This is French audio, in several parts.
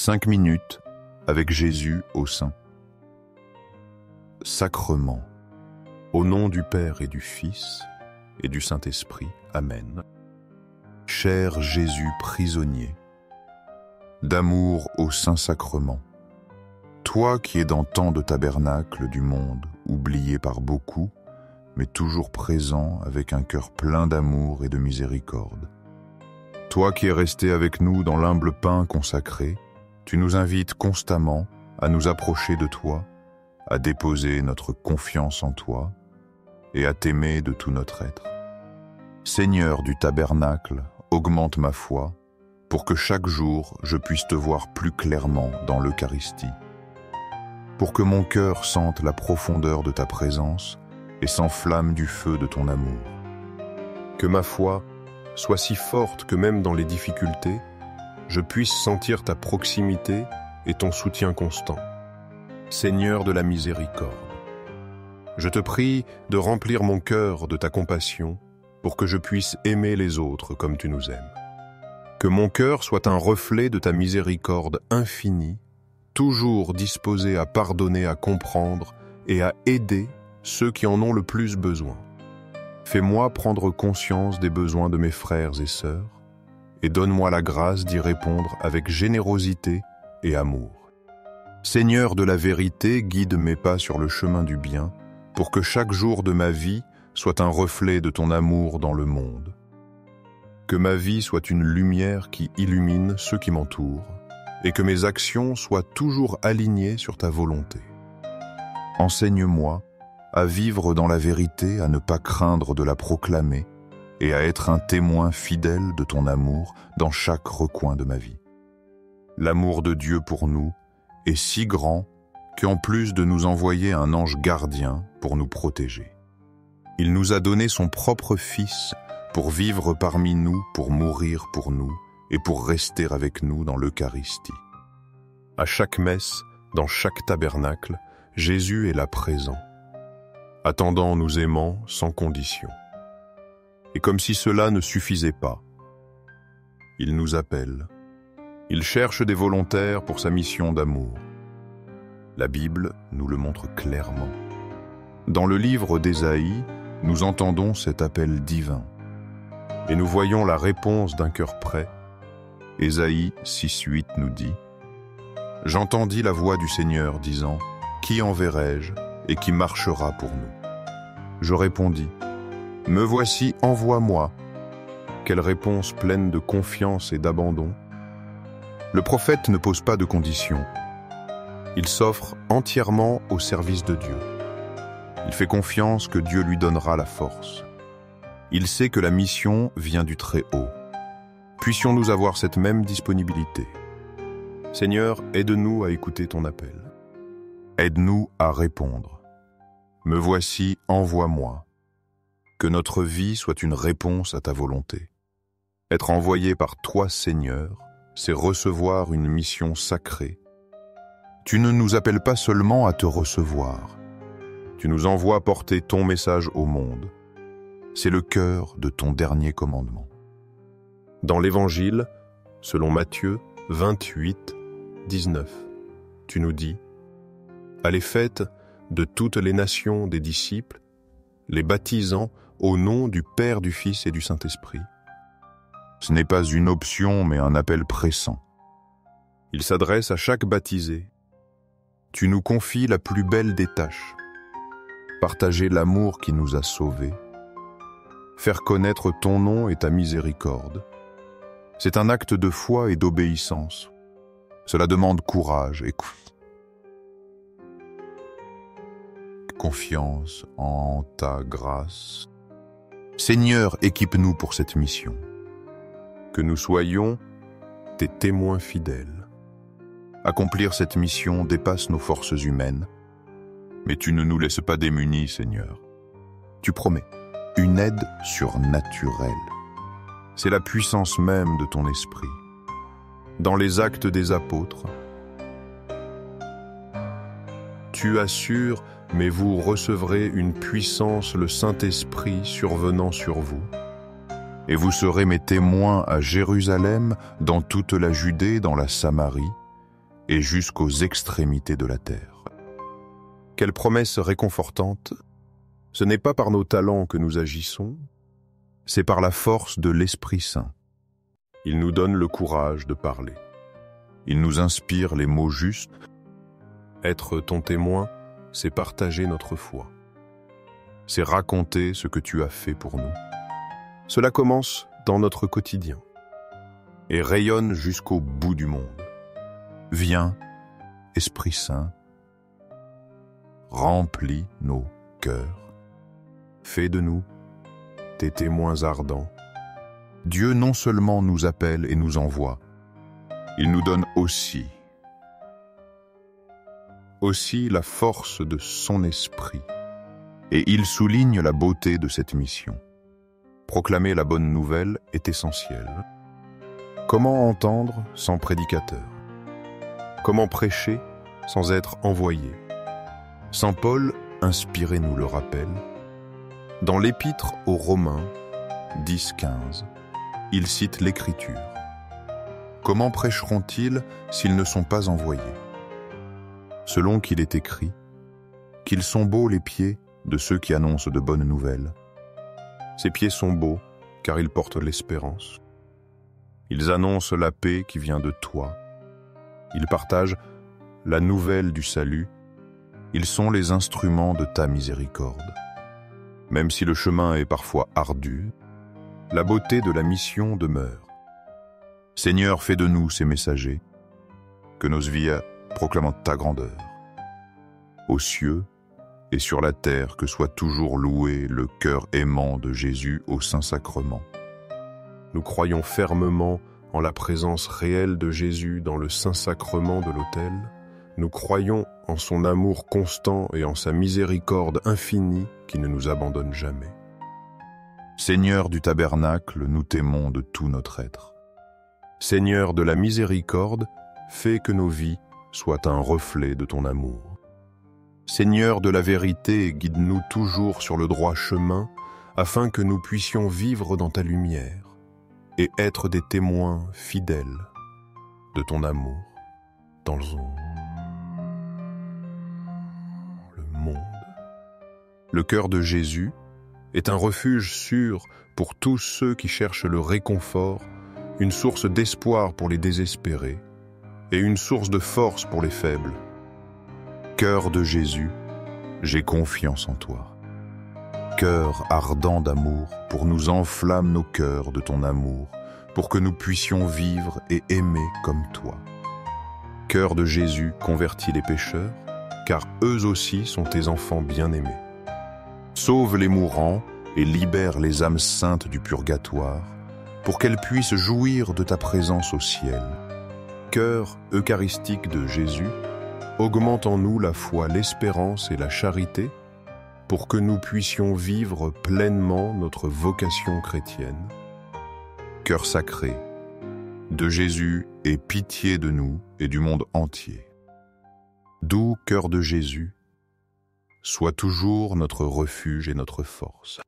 5 minutes avec Jésus au sein. Sacrement. Au nom du Père et du Fils et du Saint-Esprit. Amen. Cher Jésus prisonnier, d'amour au Saint-Sacrement, toi qui es dans tant de tabernacles du monde, oublié par beaucoup, mais toujours présent avec un cœur plein d'amour et de miséricorde. Toi qui es resté avec nous dans l'humble pain consacré, tu nous invites constamment à nous approcher de toi, à déposer notre confiance en toi et à t'aimer de tout notre être. Seigneur du tabernacle, augmente ma foi pour que chaque jour je puisse te voir plus clairement dans l'Eucharistie, pour que mon cœur sente la profondeur de ta présence et s'enflamme du feu de ton amour. Que ma foi soit si forte que même dans les difficultés, je puisse sentir ta proximité et ton soutien constant. Seigneur de la miséricorde, je te prie de remplir mon cœur de ta compassion pour que je puisse aimer les autres comme tu nous aimes. Que mon cœur soit un reflet de ta miséricorde infinie, toujours disposé à pardonner, à comprendre et à aider ceux qui en ont le plus besoin. Fais-moi prendre conscience des besoins de mes frères et sœurs et donne-moi la grâce d'y répondre avec générosité et amour. Seigneur de la vérité, guide mes pas sur le chemin du bien pour que chaque jour de ma vie soit un reflet de ton amour dans le monde. Que ma vie soit une lumière qui illumine ceux qui m'entourent et que mes actions soient toujours alignées sur ta volonté. Enseigne-moi à vivre dans la vérité, à ne pas craindre de la proclamer et à être un témoin fidèle de ton amour dans chaque recoin de ma vie. L'amour de Dieu pour nous est si grand qu'en plus de nous envoyer un ange gardien pour nous protéger, il nous a donné son propre Fils pour vivre parmi nous, pour mourir pour nous et pour rester avec nous dans l'Eucharistie. À chaque messe, dans chaque tabernacle, Jésus est là présent, attendant, nous aimant sans condition. Et comme si cela ne suffisait pas, il nous appelle. Il cherche des volontaires pour sa mission d'amour. La Bible nous le montre clairement. Dans le livre d'Ésaïe, nous entendons cet appel divin. Et nous voyons la réponse d'un cœur prêt. Ésaïe 6:8 nous dit « J'entendis la voix du Seigneur disant « Qui enverrai-je et qui marchera pour nous ?» Je répondis « Me voici, envoie-moi » Quelle réponse pleine de confiance et d'abandon. Le prophète ne pose pas de conditions. Il s'offre entièrement au service de Dieu. Il fait confiance que Dieu lui donnera la force. Il sait que la mission vient du Très-Haut. Puissions-nous avoir cette même disponibilité. Seigneur, aide-nous à écouter ton appel. Aide-nous à répondre. Me voici, envoie-moi. Que notre vie soit une réponse à ta volonté. Être envoyé par toi, Seigneur, c'est recevoir une mission sacrée. Tu ne nous appelles pas seulement à te recevoir. Tu nous envoies porter ton message au monde. C'est le cœur de ton dernier commandement. Dans l'Évangile, selon Matthieu 28:19, tu nous dis « Allez faites de toutes les nations des disciples, les baptisant au nom du Père, du Fils et du Saint-Esprit. » Ce n'est pas une option, mais un appel pressant. Il s'adresse à chaque baptisé. Tu nous confies la plus belle des tâches. Partager l'amour qui nous a sauvés. Faire connaître ton nom et ta miséricorde. C'est un acte de foi et d'obéissance. Cela demande courage et confiance en ta grâce. Seigneur, équipe-nous pour cette mission. Que nous soyons tes témoins fidèles. Accomplir cette mission dépasse nos forces humaines, mais tu ne nous laisses pas démunis, Seigneur. Tu promets une aide surnaturelle. C'est la puissance même de ton esprit. Dans les actes des apôtres, tu assures, mais vous recevrez une puissance, le Saint-Esprit survenant sur vous. Et vous serez mes témoins à Jérusalem, dans toute la Judée, dans la Samarie, et jusqu'aux extrémités de la terre. Quelle promesse réconfortante! Ce n'est pas par nos talents que nous agissons, c'est par la force de l'Esprit Saint. Il nous donne le courage de parler. Il nous inspire les mots justes. Être ton témoin, c'est partager notre foi. C'est raconter ce que tu as fait pour nous. Cela commence dans notre quotidien et rayonne jusqu'au bout du monde. Viens, Esprit Saint, remplis nos cœurs. Fais de nous tes témoins ardents. Dieu non seulement nous appelle et nous envoie, il nous donne aussi la force de son esprit. Et il souligne la beauté de cette mission. Proclamer la bonne nouvelle est essentiel. Comment entendre sans prédicateur? Comment prêcher sans être envoyé? Saint Paul, inspiré, nous le rappelle. Dans l'Épître aux Romains, 10-15, il cite l'Écriture. Comment prêcheront-ils s'ils ne sont pas envoyés? Selon qu'il est écrit, qu'ils sont beaux les pieds de ceux qui annoncent de bonnes nouvelles. Ces pieds sont beaux, car ils portent l'espérance. Ils annoncent la paix qui vient de toi. Ils partagent la nouvelle du salut. Ils sont les instruments de ta miséricorde. Même si le chemin est parfois ardu, la beauté de la mission demeure. Seigneur, fais de nous ces messagers, que nos vies proclament ta grandeur. Aux cieux et sur la terre, que soit toujours loué le cœur aimant de Jésus au Saint-Sacrement. Nous croyons fermement en la présence réelle de Jésus dans le Saint-Sacrement de l'autel. Nous croyons en son amour constant et en sa miséricorde infinie qui ne nous abandonne jamais. Seigneur du tabernacle, nous t'aimons de tout notre être. Seigneur de la miséricorde, fais que nos vies soient un reflet de ton amour. Seigneur de la vérité, guide-nous toujours sur le droit chemin, afin que nous puissions vivre dans ta lumière et être des témoins fidèles de ton amour dans le monde. Le cœur de Jésus est un refuge sûr pour tous ceux qui cherchent le réconfort, une source d'espoir pour les désespérés et une source de force pour les faibles. Cœur de Jésus, j'ai confiance en toi. Cœur ardent d'amour, pour nous enflamme nos cœurs de ton amour, pour que nous puissions vivre et aimer comme toi. Cœur de Jésus, convertis les pécheurs, car eux aussi sont tes enfants bien-aimés. Sauve les mourants et libère les âmes saintes du purgatoire, pour qu'elles puissent jouir de ta présence au ciel. Cœur eucharistique de Jésus, augmente en nous la foi, l'espérance et la charité, pour que nous puissions vivre pleinement notre vocation chrétienne. Cœur sacré de Jésus, aie pitié de nous et du monde entier. Doux cœur de Jésus, sois toujours notre refuge et notre force.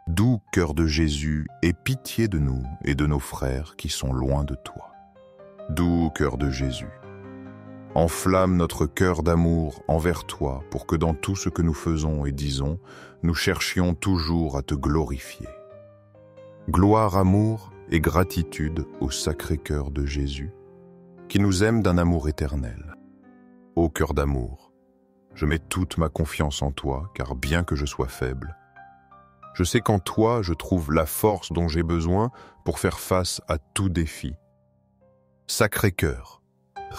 Doux cœur de Jésus, aie pitié de nous et de nos frères qui sont loin de toi. Doux cœur de Jésus, enflamme notre cœur d'amour envers toi pour que dans tout ce que nous faisons et disons, nous cherchions toujours à te glorifier. Gloire, amour et gratitude au Sacré-Cœur de Jésus, qui nous aime d'un amour éternel. Ô cœur d'amour, je mets toute ma confiance en toi, car bien que je sois faible, je sais qu'en toi je trouve la force dont j'ai besoin pour faire face à tout défi. Sacré-Cœur,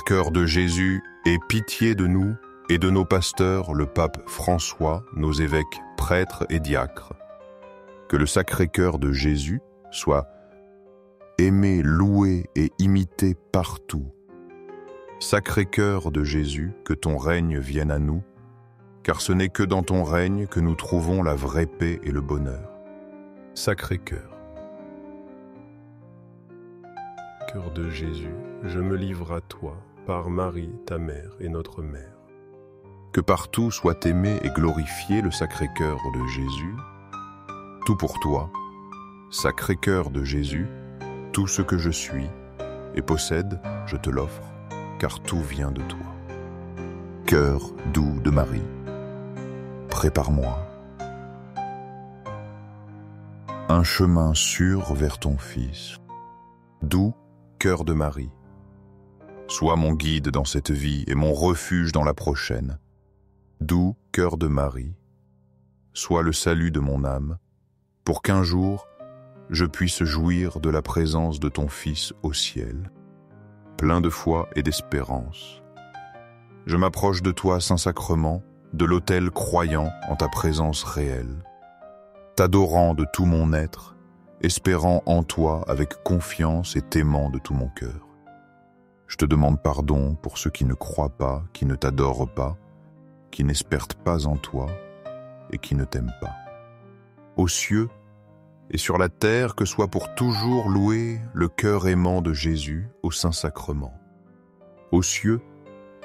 Cœur de Jésus, aie pitié de nous et de nos pasteurs, le pape François, nos évêques, prêtres et diacres. Que le Sacré-Cœur de Jésus soit aimé, loué et imité partout. Sacré-Cœur de Jésus, que ton règne vienne à nous, car ce n'est que dans ton règne que nous trouvons la vraie paix et le bonheur. Sacré-Cœur. Cœur de Jésus, je me livre à toi, par Marie, ta mère et notre mère. Que partout soit aimé et glorifié le Sacré-Cœur de Jésus. Tout pour toi, Sacré-Cœur de Jésus, tout ce que je suis et possède, je te l'offre. car tout vient de toi. Cœur doux de Marie, prépare-moi un chemin sûr vers ton Fils. Doux cœur de Marie, Sois mon guide dans cette vie et mon refuge dans la prochaine. doux cœur de Marie, Sois le salut de mon âme, pour qu'un jour je puisse jouir de la présence de ton Fils au ciel, plein de foi et d'espérance. Je m'approche de toi, Saint-Sacrement, de l'autel croyant en ta présence réelle, t'adorant de tout mon être, espérant en toi avec confiance et t'aimant de tout mon cœur. Je te demande pardon pour ceux qui ne croient pas, qui ne t'adorent pas, qui n'espèrent pas en toi et qui ne t'aiment pas. Aux cieux et sur la terre, que soit pour toujours loué le cœur aimant de Jésus au Saint-Sacrement. Aux cieux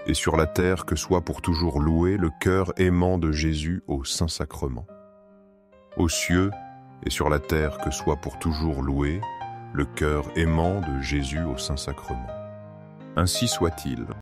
et sur la terre, que soit pour toujours loué le cœur aimant de Jésus au Saint-Sacrement. Aux cieux et sur la terre, que soit pour toujours loué le cœur aimant de Jésus au Saint-Sacrement. Ainsi soit-il.